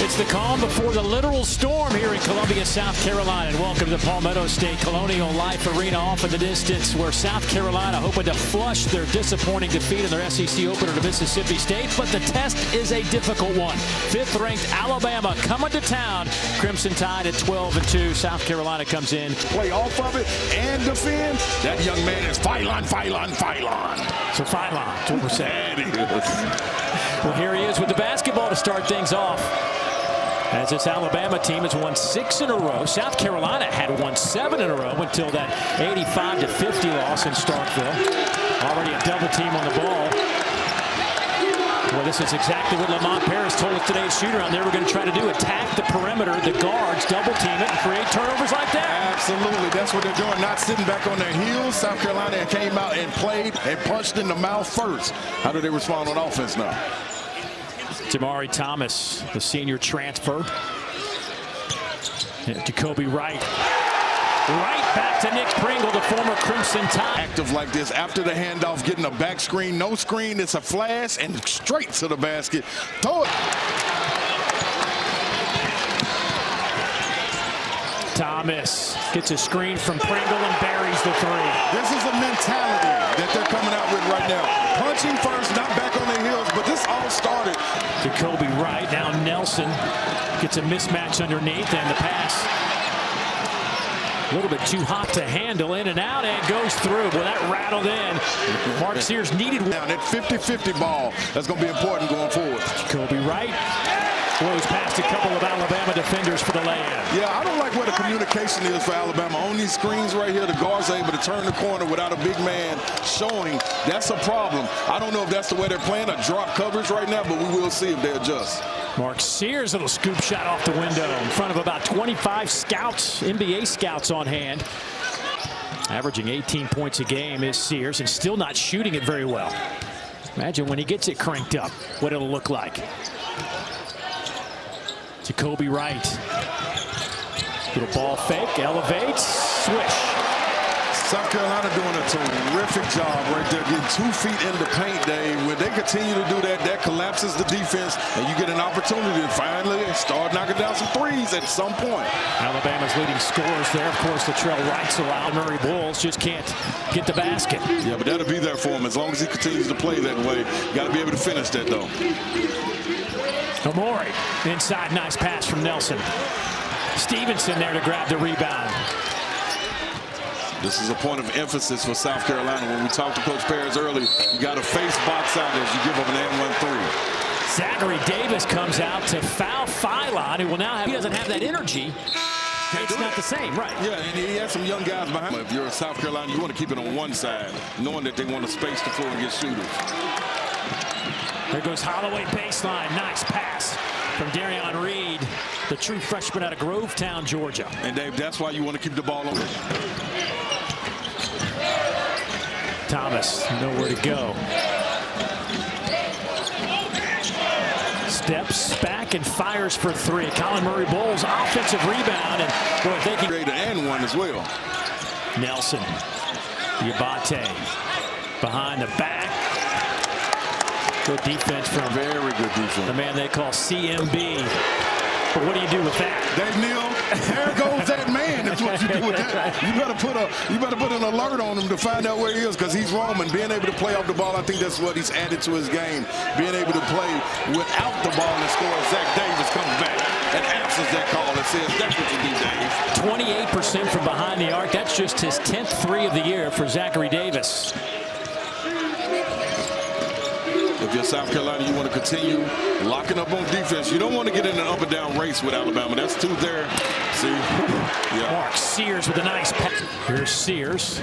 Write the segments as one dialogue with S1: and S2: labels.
S1: It's the calm before the literal storm here in Columbia, South Carolina. And welcome to Palmetto State Colonial Life Arena off in the distance, where South Carolina hoping to flush their disappointing defeat in their SEC opener to Mississippi State. But the test is a difficult one. Fifth-ranked Alabama coming to town. Crimson Tide at 12-2. South Carolina comes in.
S2: Play off of it and defend. That young man is Phylon.
S1: So Phylon, that's what we're saying. Well, here he is with the basketball to start things off. As this Alabama team has won 6 in a row. South Carolina had won 7 in a row until that 85-50 loss in Starkville. Already a double team on the ball. Well, this is exactly what Lamont Paris told us today's shoot-around. They were going to try to do, attack the perimeter, the guards, double team it, and create turnovers like that.
S2: Absolutely. That's what they're doing, not sitting back on their heels. South Carolina came out and played and punched in the mouth first. How do they respond on offense now?
S1: Jamari Thomas, the senior transfer. Jacoby Wright. Right back to Nick Pringle, the former Crimson Tide.
S2: Active like this after the handoff, getting a back screen, no screen, it's a flash and straight to the basket. Throw it.
S1: Thomas gets a screen from Pringle and buries the three.
S2: This is a mentality that they're coming out with right now. Punching first, not back on their heels, but this all started.
S1: Jacoby Wright, now Nelson gets a mismatch underneath, and the pass a little bit too hot to handle, in and out, and goes through. Well, that rattled in. Mark Sears needed one.
S2: Now that 50-50 ball, that's going to be important going forward.
S1: Jacoby Wright blows past a couple of Alabama defenders for the lay-in.
S2: Yeah, I don't like where the communication is for Alabama. On these screens right here, the guard's able to turn the corner without a big man showing. That's a problem. I don't know if that's the way they're playing, a drop coverage right now, but we will see if they adjust.
S1: Mark Sears, little scoop shot off the window in front of about 25 scouts, NBA scouts on hand. Averaging 18 points a game is Sears, and still not shooting it very well. Imagine when he gets it cranked up, what it'll look like. Jacoby Wright. Little ball fake, elevates, swish.
S2: South Carolina doing a terrific job right there, getting 2 feet in the paint, Dave. When they continue to do that, that collapses the defense, and you get an opportunity to finally start knocking down some threes at some point.
S1: Alabama's leading scorers there. Of course, Latrell Wright's allowed. Murray Bulls just can't get the basket.
S2: Yeah, but that'll be there for him as long as he continues to play that way. Got to be able to finish that, though.
S1: Amori inside, nice pass from Nelson. Stevenson there to grab the rebound.
S2: This is a point of emphasis for South Carolina. When we talked to Coach Paris earlier, you got to face box out as you give up an and 1-3.
S1: Zachary Davis comes out to foul Phylon, who will now have, he doesn't have that energy. It's not the same, right?
S2: Yeah, and he has some young guys behind him. If you're a South Carolina, you want to keep it on one side, knowing that they want to space the floor and get shooters.
S1: There goes Holloway baseline. Nice pass from Darion Reed, the true freshman out of Grovetown, Georgia.
S2: And Dave, that's why you want to keep the ball on.
S1: Thomas, nowhere to go. Steps back and fires for 3. Colin Murray Bulls offensive rebound, and boy, they can
S2: create an and 1 as well.
S1: Nelson, Yabate behind the back. Good defense from
S2: very good defense.
S1: The man they call CMB. But what do you do with that?
S2: Dave Neal, there goes that man. That's what you do with that. You better put an alert on him to find out where he is, because he's roaming. Being able to play off the ball, I think that's what he's added to his game. Being able to play without the ball and score. Zach Davis comes back and answers that call and says, that's what you do, Dave.
S1: 28% from behind the arc. That's just his 10th 3 of the year for Zachary Davis.
S2: If you're South Carolina, you want to continue locking up on defense. You don't want to get in an up and down race with Alabama. That's 2 there. See? Yeah.
S1: Mark Sears with a nice pass. Here's Sears.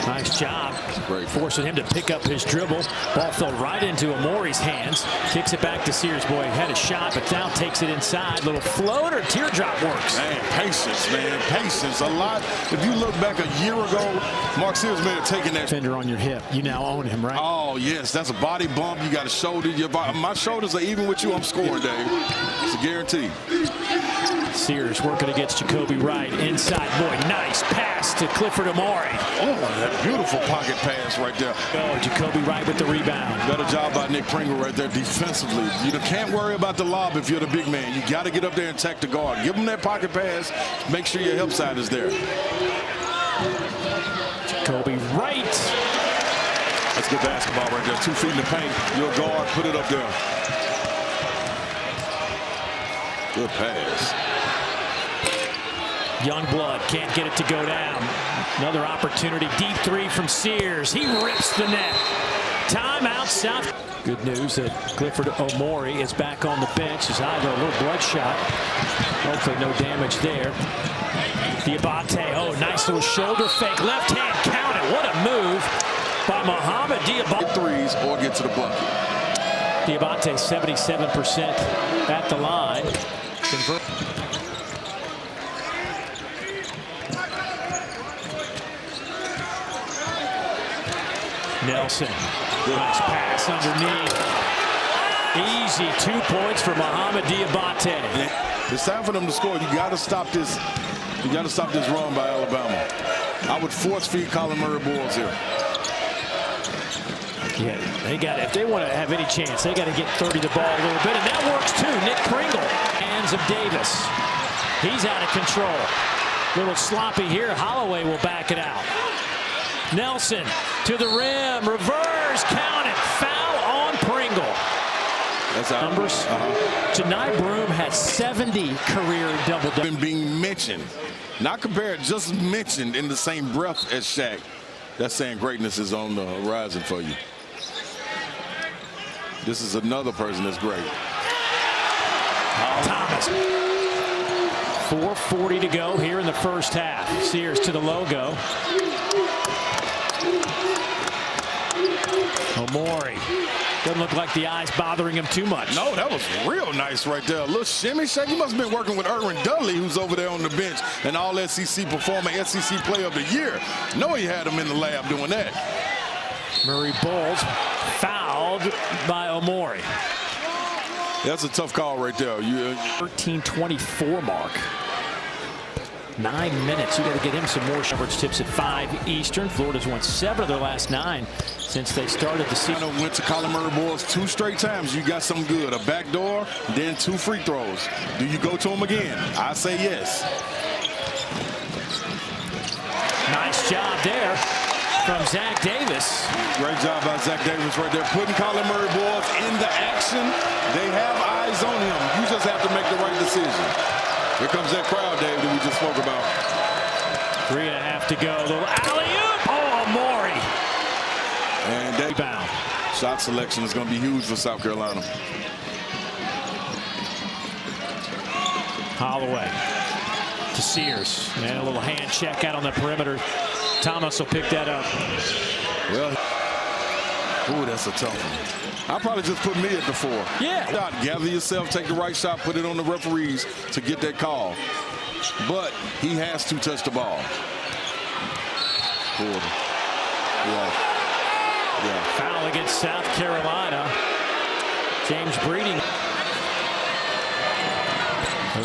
S1: Nice job.
S2: Great.
S1: Forcing him to pick up his dribble. Ball fell right into Amori's hands. Kicks it back to Sears. Boy, had a shot, but now takes it inside. Little floater, teardrop works.
S2: Man, patience, man. Patience. A lot. If you look back a year ago, Mark Sears may have taken that.
S1: Fender on your hip. You now own him, right?
S2: Oh, yes. That's a body bump. You got a shoulder. My shoulders are even with you. I'm scoring, Dave. It's a guarantee.
S1: Sears working against Jacoby Wright. Inside, boy, nice pass to Clifford Omori.
S2: Oh, that beautiful pocket pass right there.
S1: Oh, Jacoby Wright with the rebound.
S2: Better job by Nick Pringle right there defensively. You can't worry about the lob if you're the big man. You got to get up there and attack the guard. Give him that pocket pass. Make sure your help side is there.
S1: Jacoby Wright.
S2: That's good basketball right there. 2 feet in the paint. Your guard, put it up there. Good pass.
S1: Youngblood can't get it to go down. Another opportunity. Deep three from Sears. He rips the net. Timeout, South. Good news that Clifford Omori is back on the bench. His eye got a little bloodshot. Hopefully no damage there. Diabate. Oh, nice little shoulder fake. Left hand counted. What a move by Mohamed Diabate.
S2: Threes or get to the bucket.
S1: Diabate 77% at the line. Convert. Nelson. Nice pass underneath. Easy 2 points for Mohamed Diabate.
S2: It's time for them to score. You got to stop this. You got to stop this run by Alabama. I would force feed Colin Murray-Boyles here.
S1: Yeah, they got, if they want to have any chance, they got to get 30 the ball a little bit, and that works too. Nick Pringle, hands of Davis. He's out of control. Little sloppy here. Holloway will back it out. Nelson to the rim, reverse, count it. Foul on Pringle.
S2: That's out.
S1: Numbers. Janai Broome has 70 career double-doubles.
S2: Being mentioned, not compared, just mentioned in the same breath as Shaq. That's saying greatness is on the horizon for you. This is another person that's great.
S1: Thomas. 4:40 to go here in the first half. Sears to the logo. Omori. Doesn't look like the eye's bothering him too much.
S2: No, that was real nice right there. A little shimmy shake. He must have been working with Erwin Dudley, who's over there on the bench, an all-SEC performer, SEC Player of the Year. No, he had him in the lab doing that.
S1: Murray Bowles fouled by Omori.
S2: That's a tough call right there.
S1: 13:24 mark. 9 minutes. You got to get him some more. Shepard's tips at 5 Eastern. Florida's won 7 of their last 9 since they started the season.
S2: Went to Colin Murray-Boyles 2 straight times. You got something good. A backdoor, then 2 free throws. Do you go to him again? I say yes.
S1: Nice job there from Zach Davis.
S2: Great job by Zach Davis right there, putting Colin Murray-Boyles in the action. They have eyes on him. You just have to make the right decision. Here comes that crowd, Dave, that we just spoke about.
S1: 3.5 to go. Little alley-oop. Oh, Omori.
S2: And that
S1: Rebound.
S2: shot selection is going to be huge for South Carolina.
S1: Holloway to Sears. And a little hand check out on the perimeter. Thomas will pick that up.
S2: Well, ooh, that's a tough one. I'll probably just put me at the 4.
S1: Yeah.
S2: Gather yourself, take the right shot, put it on the referees to get that call. But he has to touch the ball. Yeah.
S1: Foul against South Carolina. James Breeding.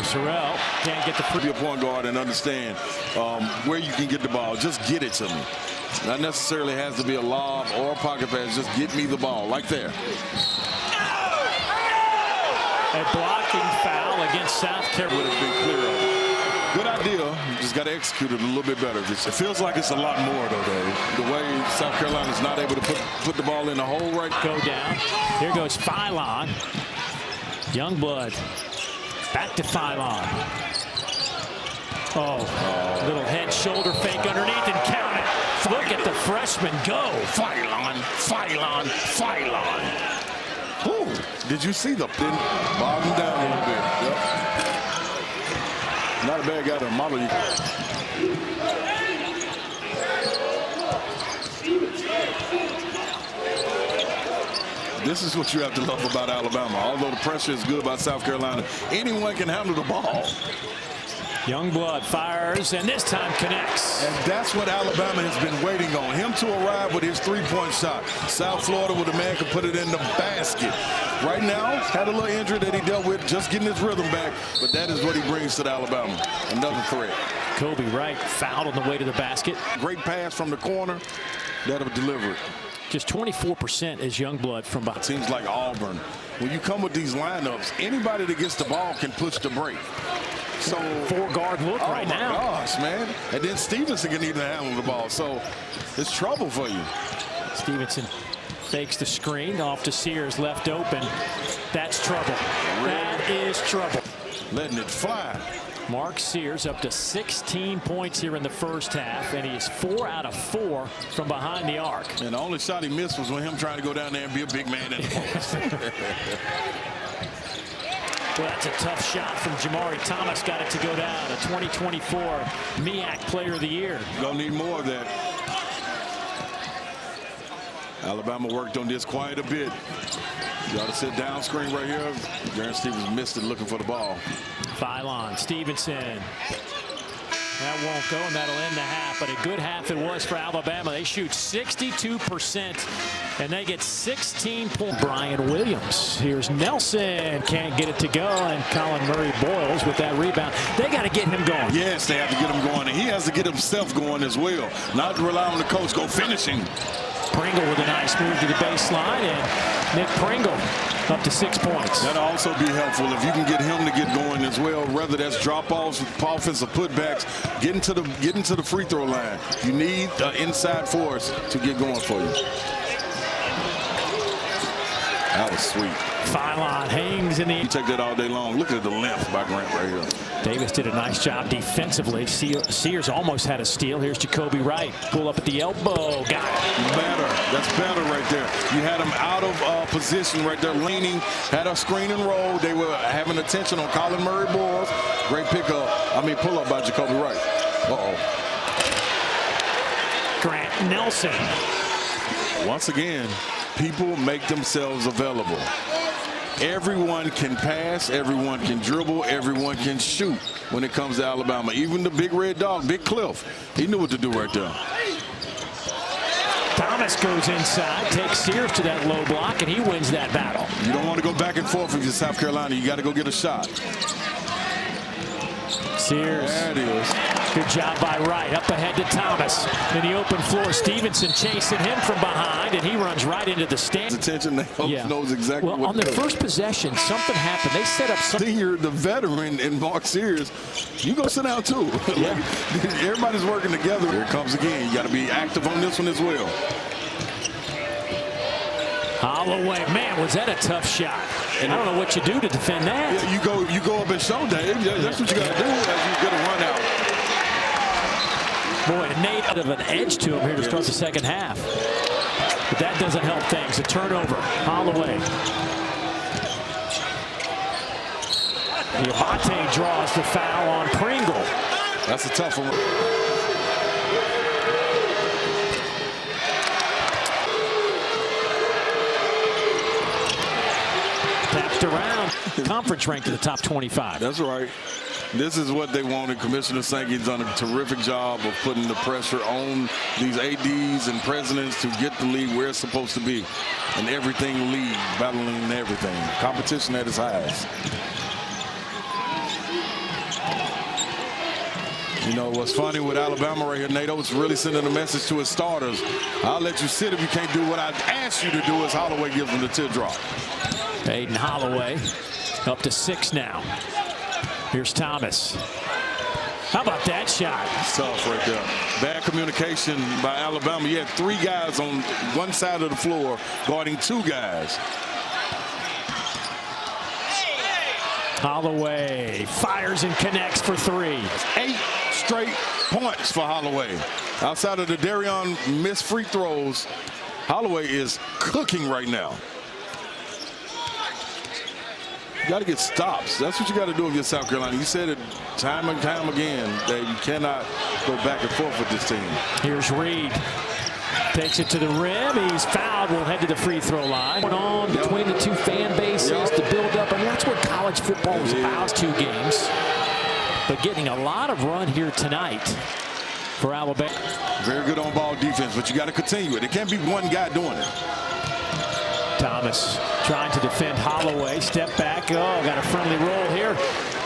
S1: Sorrell can't get the free.
S2: Be a point guard and understand where you can get the ball. Just get it to me. Not necessarily has to be a lob or a pocket pass. Just get me the ball, like there.
S1: A blocking foul against South Carolina.
S2: Would have been clear of it. Good idea. You just got to execute it a little bit better. It feels like it's a lot more, though, Dave. The way South Carolina's not able to put the ball in the hole right.
S1: Go down. Here goes Philon. Youngblood. Back to Philon. Oh, little head shoulder fake underneath and count it. Look at the freshman go.
S2: Philon. Ooh, did you see the pin? Bottom down a little bit. Yep. Not a bad guy to model you. This is what you have to love about Alabama. Although the pressure is good by South Carolina, anyone can handle the ball.
S1: Youngblood fires, and this time connects.
S2: And that's what Alabama has been waiting on, him to arrive with his three-point shot. South Florida, where the man could put it in the basket. Right now, had a little injury that he dealt with, just getting his rhythm back, but that is what he brings to Alabama. Another threat.
S1: Kobe Wright fouled on the way to the basket.
S2: Great pass from the corner. That'll deliver it.
S1: Just 24% is Youngblood from behind.
S2: Seems like Auburn. When you come with these lineups, anybody that gets the ball can push the break. So
S1: four-guard look right now.
S2: Oh, my gosh, man. And then Stevenson can even handle the ball. So it's trouble for you.
S1: Stevenson fakes the screen off to Sears, left open. That's trouble. That is trouble.
S2: Letting it fly.
S1: Mark Sears up to 16 points here in the first half, and he's 4 out of 4 from behind the arc.
S2: And the only shot he missed was when him trying to go down there and be a big man in the post.
S1: Well, that's a tough shot from Jamari Thomas. Got it to go down. A 2024 MEAC Player of the Year.
S2: Gonna need more of that. Alabama worked on this quite a bit. You ought to sit down screen right here. Darren Stevens missed it looking for the ball.
S1: Phylon Stevenson. That won't go, and that'll end the half. But a good half it was for Alabama. They shoot 62%, and they get 16 points. Brian Williams. Here's Nelson. Can't get it to go, and Colin Murray-Boyles with that rebound. They got to get him going.
S2: Yes, they have to get him going, and he has to get himself going as well. Not rely on the coach. Go finishing.
S1: Pringle with a nice move to the baseline, and Nick Pringle up to 6 points.
S2: That'll also be helpful if you can get him to get going as well. Whether that's drop-offs, offensive putbacks, getting to the free throw line. You need the inside force to get going for you. That was sweet.
S1: Phylon hangs in the.
S2: You take that all day long. Look at the length by Grant right here.
S1: Davis did a nice job defensively. Sears almost had a steal. Here's Jacoby Wright. Pull up at the elbow. Got it.
S2: Better. That's better right there. You had him out of position right there, leaning. Had a screen and roll. They were having attention on Colin Murray-Boyles. Great pull up by Jacoby Wright. Uh-oh.
S1: Grant Nelson.
S2: Once again, people make themselves available. Everyone can pass, everyone can dribble, everyone can shoot when it comes to Alabama. Even the big red dog, Big Cliff, he knew what to do right there.
S1: Thomas goes inside, takes Sears to that low block, and he wins that battle.
S2: You don't want to go back and forth with your South Carolina. You got to go get a shot.
S1: Sears.
S2: There it is.
S1: Good job by Wright. Up ahead to Thomas. In the open floor, Stevenson chasing him from behind, and he runs right into the stand.
S2: Attention, knows exactly
S1: well,
S2: what
S1: on their first possession, something happened. They set up something.
S2: Senior, the veteran in Mark Sears, you go sit down too.
S1: Yeah.
S2: Everybody's working together. Here it comes again. You got to be active on this one as well.
S1: Holloway, man, was that a tough shot? And I don't know what you do to defend that.
S2: Yeah, you go up and show, Dave. That's what you got to do as you get a run out.
S1: Boy, Nate out of an edge to him here to start the second half. But that doesn't help things. A turnover. Holloway. Diabate draws the foul on Pringle.
S2: That's a tough one.
S1: Tapped around. Conference ranked in the top 25.
S2: That's right. This is what they wanted. Commissioner Sankey's done a terrific job of putting the pressure on these ADs and presidents to get the league where it's supposed to be. And everything league, battling everything. Competition at its highest. You know, what's funny with Alabama right here, Nate's really sending a message to his starters. I'll let you sit if you can't do what I asked you to do, as Holloway gives them the teardrop.
S1: Aiden Holloway up to 6 now. Here's Thomas. How about that shot?
S2: It's tough right there. Bad communication by Alabama. You had 3 guys on one side of the floor guarding 2 guys.
S1: Holloway fires and connects for 3.
S2: 8 straight points for Holloway. Outside of the Darion missed free throws, Holloway is cooking right now. You got to get stops. That's what you got to do against South Carolina. You said it time and time again that you cannot go back and forth with this team.
S1: Here's Reed. Takes it to the rim. He's fouled. Will head to the free throw line. Going on between the 2 fan bases to build up. I mean, that's what college football is about. 2 games. but getting a lot of run here tonight for Alabama.
S2: Very good on-ball defense, but you got to continue it. It can't be one guy doing it.
S1: Thomas trying to defend Holloway. Step back. Oh, got a friendly roll here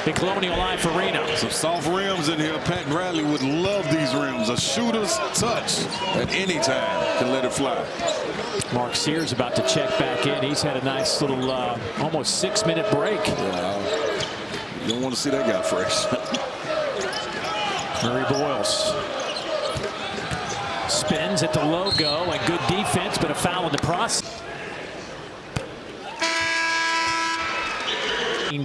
S1: in Colonial Life Arena.
S2: Some soft rims in here. Pat Bradley would love these rims. A shooter's touch at any time can let it fly.
S1: Mark Sears about to check back in. He's had a nice little almost 6-minute break.
S2: Yeah, you don't want to see that guy fresh.
S1: Murray Boyles spins at the logo, and good defense, but a foul in the process.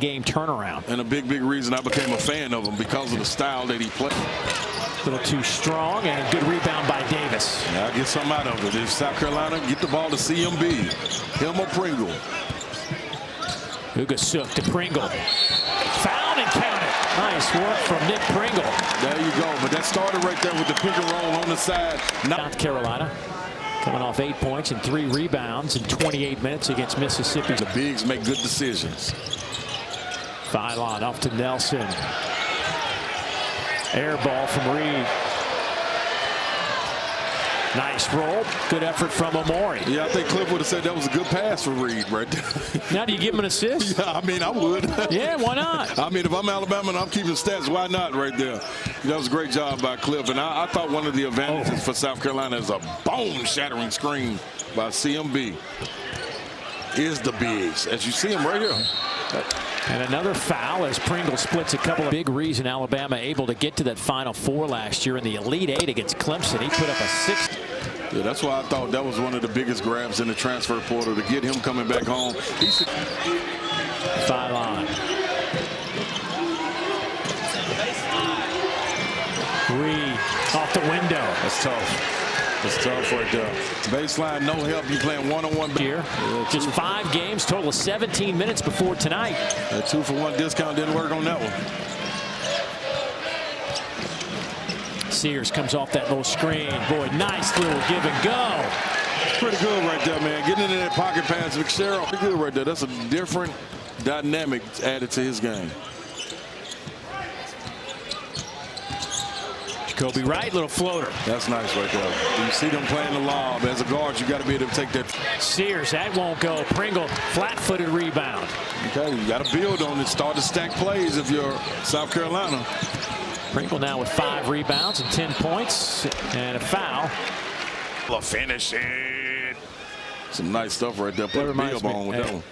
S1: Game turnaround.
S2: And a big reason I became a fan of him because of the style that he played.
S1: A little too strong, and a good rebound by Davis.
S2: Yeah, I get something out of it. If South Carolina get the ball to CMB, him or Pringle.
S1: Ugasuk to Pringle. Fouled and counted. Nice work from Nick Pringle.
S2: There you go. But that started right there with the pick and roll on the side.
S1: South Carolina coming off 8 points and 3 rebounds in 28 minutes against Mississippi.
S2: The bigs make good decisions.
S1: Phylon off to Nelson. Air ball from Reed. Nice roll. Good effort from Omori.
S2: Yeah, I think Cliff would have said that was a good pass for Reed right there.
S1: Now do you give him an assist?
S2: Yeah, I mean, I would.
S1: Yeah, why not?
S2: I mean, if I'm Alabama and I'm keeping stats, why not right there? That was a great job by Cliff. And I thought one of the advantages for South Carolina is a bone-shattering screen by CMB is the bigs. As you see him right here.
S1: And another foul as Pringle splits a couple of big reason Alabama able to get to that Final Four last year in the Elite Eight against Clemson. He put up a 6.
S2: Yeah, that's why I thought that was one of the biggest grabs in the transfer portal to get him coming back home.
S1: Phylon. Reed off the window.
S2: That's tough. It's tough right there. Baseline, no help. You playing one-on-one
S1: here. Just 5 games, total of 17 minutes before tonight.
S2: That 2-for-1 discount didn't work on that one.
S1: Sears comes off that little screen. Boy, nice little give and go.
S2: Pretty good right there, man. Getting into that pocket pass, McSherrill. Pretty good right there. That's a different dynamic added to his game.
S1: Jacoby Wright, little floater.
S2: That's nice right there. You see them playing the lob. As a guard, you got to be able to take that.
S1: Sears, that won't go. Pringle, flat-footed rebound.
S2: Okay, you got to build on it. Start to stack plays if you're South Carolina.
S1: Pringle now with 5 rebounds and 10 points and a foul.
S2: Finish it. Some nice stuff right there. Put a bib on with that one.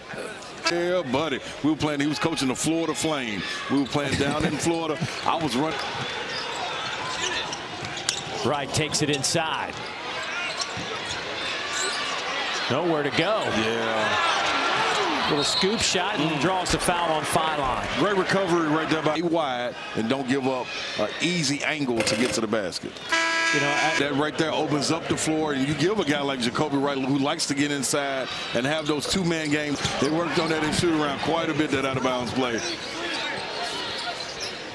S2: Yeah, buddy. We were playing. He was coaching the Florida Flame. We were playing down in Florida. I was running.
S1: Wright takes it inside. Nowhere to go.
S2: Yeah.
S1: Little scoop shot and draws the foul on Phylon.
S2: Great recovery right there by wide and don't give up an easy angle to get to the basket.
S1: You know,
S2: that right there opens up the floor, and you give a guy like Jacoby Wright who likes to get inside and have those 2-man games. They worked on that in shoot around quite a bit, that out-of-bounds play.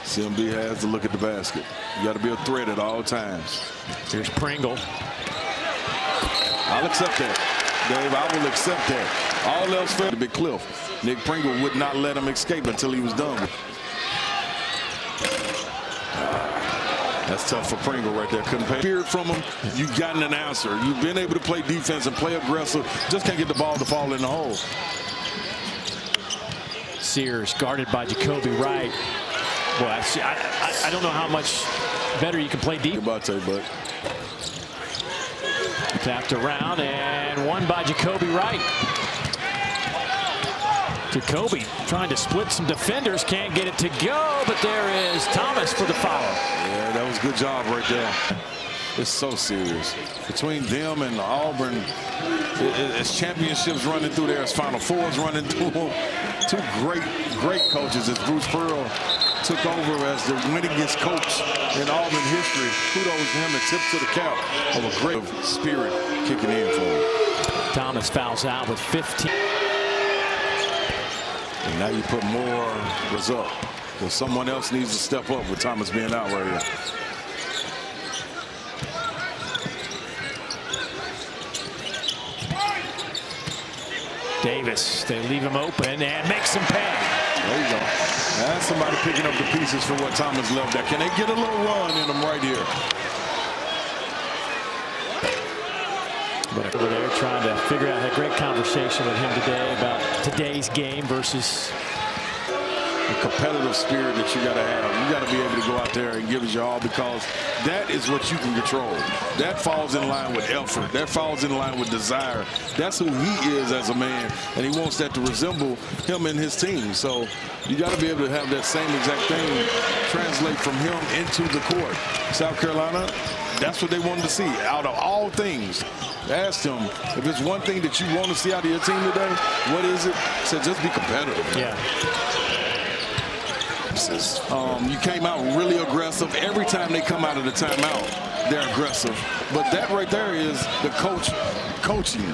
S2: CMB has to look at the basket. You got to be a threat at all times.
S1: Here's Pringle.
S2: I'll accept that, Dave. I will accept that. All else fair. The big Cliff. Nick Pringle would not let him escape until he was done. That's tough for Pringle right there. Couldn't pay. Period from him. You've gotten an answer. You've been able to play defense and play aggressive. Just can't get the ball to fall in the hole.
S1: Sears guarded by Jacoby Wright. Boy, I don't know how much better you can play deep.
S2: About to, but
S1: tapped around and won by Jacoby Wright. Jacoby trying to split some defenders, can't get it to go, but there is Thomas for the foul.
S2: Yeah, that was a good job right there. It's so serious. Between them and Auburn, it's championships running through there. It's Final Fours running through them. 2 great coaches as Bruce Pearl took over as the winningest coach in Auburn history. Kudos to him, and tip to the cap of a great spirit kicking in for him.
S1: Thomas fouls out with 15.
S2: And now you put more result. Well, someone else needs to step up with Thomas being out right here.
S1: Davis, they leave him open and makes him pay.
S2: There you go. That's somebody picking up the pieces for what Thomas left there. Can they get a little run in them right here?
S1: But over there trying to figure out, had a great conversation with him today about today's game versus
S2: the competitive spirit that you got to have. You got to be able to go out there and give it your all, because that is what you can control. That falls in line with effort. That falls in line with desire. That's who he is as a man, and he wants that to resemble him and his team. So you got to be able to have that same exact thing translate from him into the court. South Carolina, that's what they wanted to see out of all things. Asked him, if it's one thing that you want to see out of your team today, what is it? He said, just be competitive.
S1: Yeah.
S2: You came out really aggressive. Every time they come out of the timeout, they're aggressive. But that right there is the coach coaching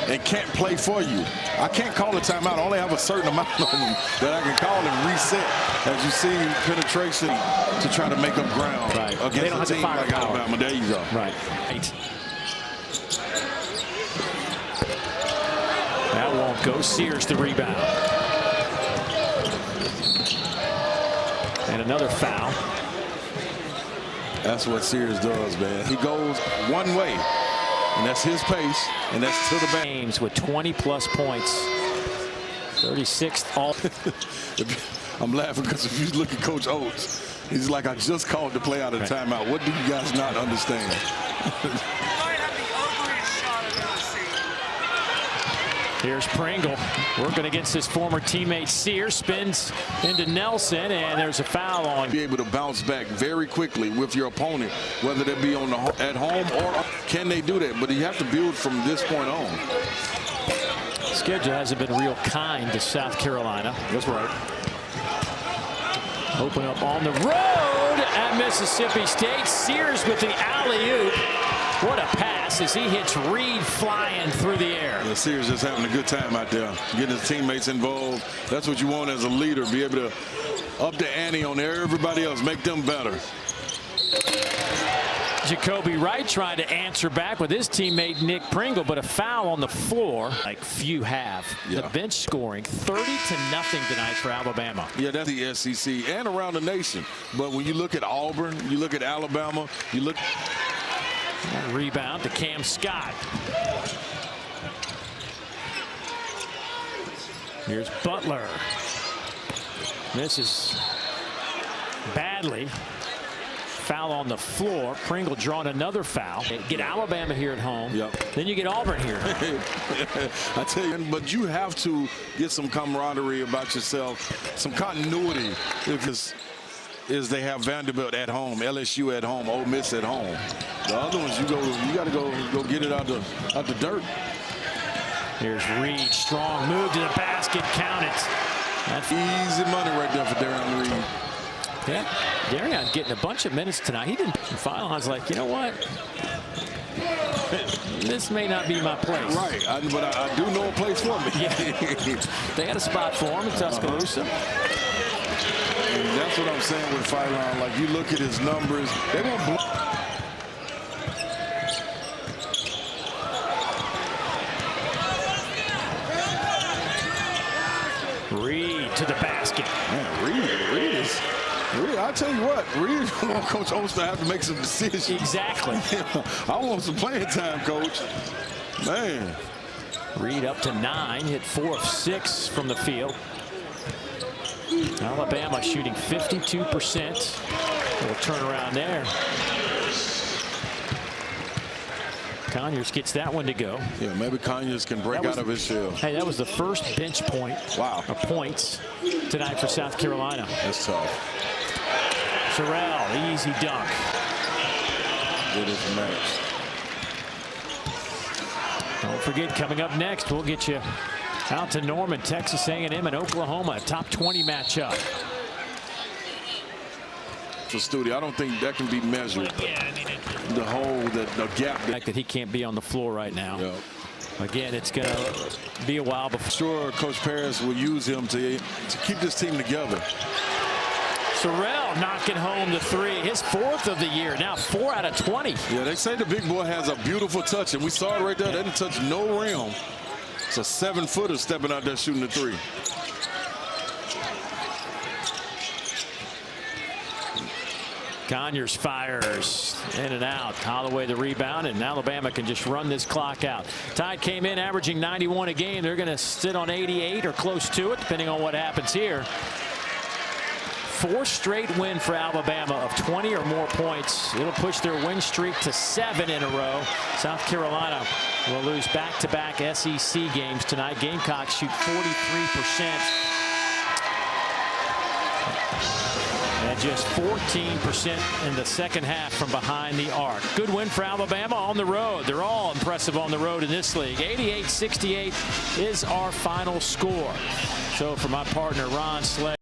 S2: and can't play for you. I can't call a timeout. I only have a certain amount of them that I can call and reset. As you see, penetration to try to make up ground against a team like Alabama. There you go.
S1: Right. That won't go. Sears the rebound. And another foul.
S2: That's what Sears does, man. He goes one way, and that's his pace, and that's to the back.
S1: Games with 20-plus points. 36th all.
S2: I'm laughing because if you look at Coach Oates, he's like, I just called the play out of the timeout. What do you guys not understand?
S1: Here's Pringle working against his former teammate Sears, spins into Nelson, and there's a foul on.
S2: Be able to bounce back very quickly with your opponent, whether they be on at home or can they do that? But you have to build from this point on.
S1: Schedule hasn't been real kind to South Carolina.
S2: That's right.
S1: Open up on the road at Mississippi State. Sears with the alley-oop. What a pass as he hits Reed flying through the air.
S2: Yeah, Sears just having a good time out there, getting his teammates involved. That's what you want as a leader, be able to up the ante on everybody else, make them better.
S1: Jacoby Wright trying to answer back with his teammate Nick Pringle, but a foul on the floor like few have.
S2: Yeah.
S1: The bench scoring 30-0 tonight for Alabama.
S2: Yeah, that's the SEC and around the nation. But when you look at Auburn, you look at Alabama, you look.
S1: Rebound to Cam Scott. Here's Butler. Misses badly. Foul on the floor. Pringle drawing another foul. Get Alabama here at home.
S2: Yep.
S1: Then you get Auburn here.
S2: I tell you, but you have to get some camaraderie about yourself, some continuity. Because they have Vanderbilt at home, LSU at home, Ole Miss at home. The other ones, you got to go get it out the dirt.
S1: Here's Reed, strong move to the basket, count it.
S2: That's easy money right there for Darian Reed.
S1: Yeah, Darian getting a bunch of minutes tonight. He didn't. Filehouse like, you know what? This may not be my place.
S2: Right, but I do know a place for me.
S1: Yeah. They had a spot for him in Tuscaloosa.
S2: And that's what I'm saying with Philon. Like, you look at his numbers, they won't blow.
S1: Reed to the basket.
S2: Man, Reed is. I'll tell you what, Reed wants Coach Oates to have to make some decisions.
S1: Exactly.
S2: I want some playing time, Coach. Man.
S1: Reed up to 9, hit 4 of 6 from the field. Alabama shooting 52%. Little turnaround there. Conyers gets that one to go.
S2: Yeah, maybe Conyers can break out of his shell.
S1: Hey, that was the first bench point.
S2: Wow.
S1: Of points tonight for South Carolina.
S2: That's tough.
S1: Terrell, easy dunk.
S2: It is matched.
S1: Don't forget, coming up next, we'll get you out to Norman, Texas A&M and Oklahoma, a top 20 matchup.
S2: For Studi, I don't think that can be measured. The hole, the gap.
S1: The fact that he can't be on the floor right now.
S2: Yep.
S1: Again, it's going to be a while before.
S2: Sure, Coach Paris will use him to keep this team together.
S1: Sorrell knocking home the 3, his 4th of the year, now 4 out of 20.
S2: Yeah, they say the big boy has a beautiful touch, and we saw it right there. They didn't touch no rim. It's a 7-footer stepping out there shooting the 3.
S1: Conyers fires in and out. Holloway the rebound, and Alabama can just run this clock out. Tide came in averaging 91 a game. They're going to sit on 88 or close to it, depending on what happens here. 4 straight win for Alabama of 20 or more points. It'll push their win streak to 7 in a row. South Carolina will lose back-to-back SEC games tonight. Gamecocks shoot 43%. And just 14% in the second half from behind the arc. Good win for Alabama on the road. They're all impressive on the road in this league. 88-68 is our final score. So for my partner, Ron Slay.